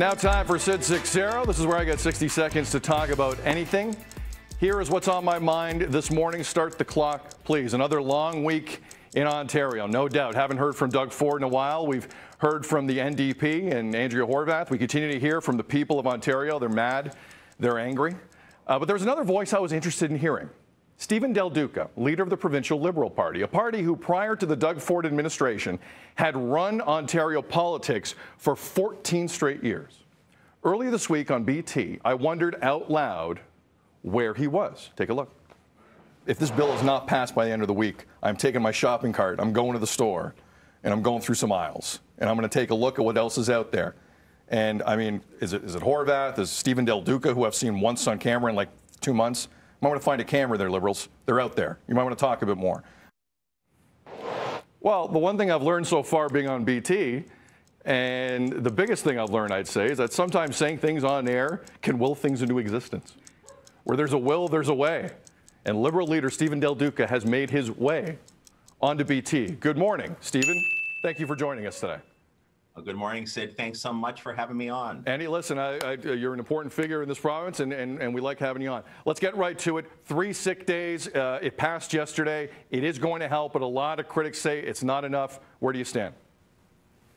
Now time for Sid 6-0. This is where I get 60 seconds to talk about anything. Here is what's on my mind this morning. Start the clock, please. Another long week in Ontario, no doubt. Haven't heard from Doug Ford in a while. We've heard from the NDP and Andrea Horwath. We continue to hear from the people of Ontario. They're mad. They're angry. But there's another voice I was interested in hearing. Stephen Del Duca, leader of the Provincial Liberal Party, a party who prior to the Doug Ford administration had run Ontario politics for 14 straight years. Earlier this week on BT, I wondered out loud where he was. Take a look. If this bill is not passed by the end of the week, I'm taking my shopping cart, I'm going to the store, and I'm going through some aisles, and I'm going to take a look at what else is out there. And I mean, is it Horwath? Is Stephen Del Duca, who I've seen once on camera in like 2 months? You might want to find a camera there, Liberals. They're out there. You might want to talk a bit more. Well, the one thing I've learned so far being on BT, and the biggest thing I've learned, I'd say, is that sometimes saying things on air can will things into existence. Where there's a will, there's a way. And Liberal leader Stephen Del Duca has made his way onto BT. Good morning, Stephen. Thank you for joining us today. Well, good morning, Sid. Thanks so much for having me on. Andy, listen, you're an important figure in this province, and we like having you on. Let's get right to it. 3 sick days. It passed yesterday. It is going to help, but a lot of critics say it's not enough. Where do you stand?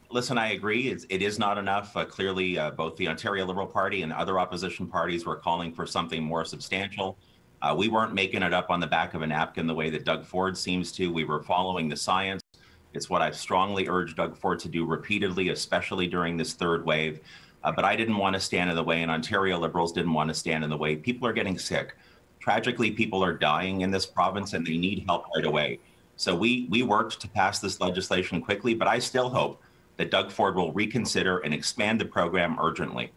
Listen, I agree. It is not enough. Clearly, both the Ontario Liberal Party and other opposition parties were calling for something more substantial. We weren't making it up on the back of a napkin the way that Doug Ford seems to. We were following the science. It's what I've strongly urged Doug Ford to do repeatedly, especially during this third wave. But I didn't want to stand in the way, and Ontario Liberals didn't want to stand in the way. People are getting sick. Tragically, people are dying in this province, and they need help right away. So we worked to pass this legislation quickly, but I still hope that Doug Ford will reconsider and expand the program urgently.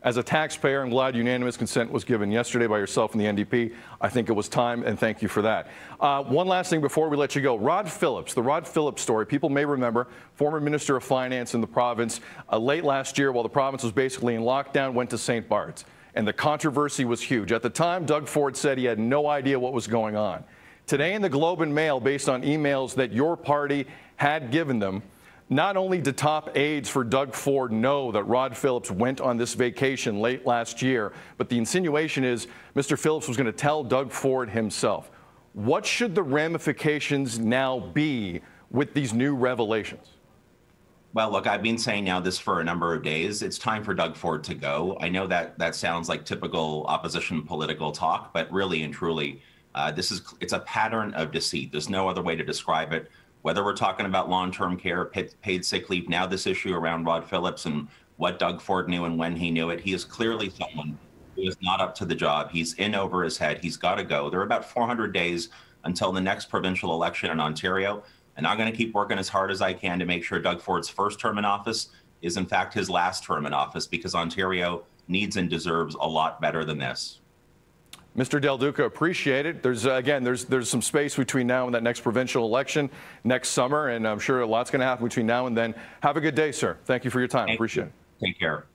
As a taxpayer, I'm glad unanimous consent was given yesterday by yourself and the NDP. I think it was time, and thank you for that. One last thing before we let you go. Rod Phillips, the Rod Phillips story, people may remember, former Minister of Finance in the province, late last year while the province was basically in lockdown, went to St. Bart's, and the controversy was huge. At the time, Doug Ford said he had no idea what was going on. Today in the Globe and Mail, based on emails that your party had given them, not only did top aides for Doug Ford know that Rod Phillips went on this vacation late last year, but the insinuation is Mr. Phillips was going to tell Doug Ford himself. What should the ramifications now be with these new revelations? Well, look, I've been saying now this for a number of days. It's time for Doug Ford to go. I know that sounds like typical opposition political talk, but really and truly, it's a pattern of deceit. There's no other way to describe it. Whether we're talking about long-term care, paid sick leave, now this issue around Rod Phillips and what Doug Ford knew and when he knew it, he is clearly someone who is not up to the job. He's in over his head. He's got to go. There are about 400 days until the next provincial election in Ontario, and I'm going to keep working as hard as I can to make sure Doug Ford's first term in office is, in fact, his last term in office, because Ontario needs and deserves a lot better than this. Mr. Del Duca, appreciate it. There's some space between now and that next provincial election next summer, and I'm sure a lot's going to happen between now and then. Have a good day, sir. Thank you for your time. Appreciate it. Take care.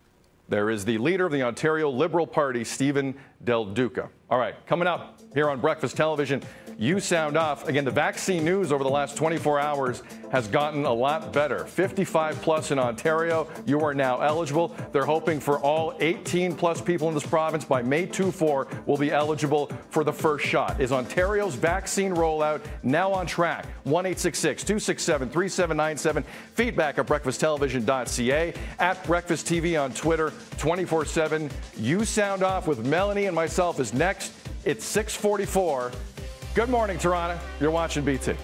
There is the leader of the Ontario Liberal Party, Stephen Del Duca. All right, coming up here on Breakfast Television, you sound off. Again, the vaccine news over the last 24 hours has gotten a lot better. 55 plus in Ontario, you are now eligible. They're hoping for all 18 plus people in this province by May 24 will be eligible for the first shot. Is Ontario's vaccine rollout now on track? 1-866-267-3797. Feedback at breakfasttelevision.ca, at Breakfast TV on Twitter 24/7. You sound off with Melanie and myself is next. It's 6:44. Good morning, Toronto. You're watching BT.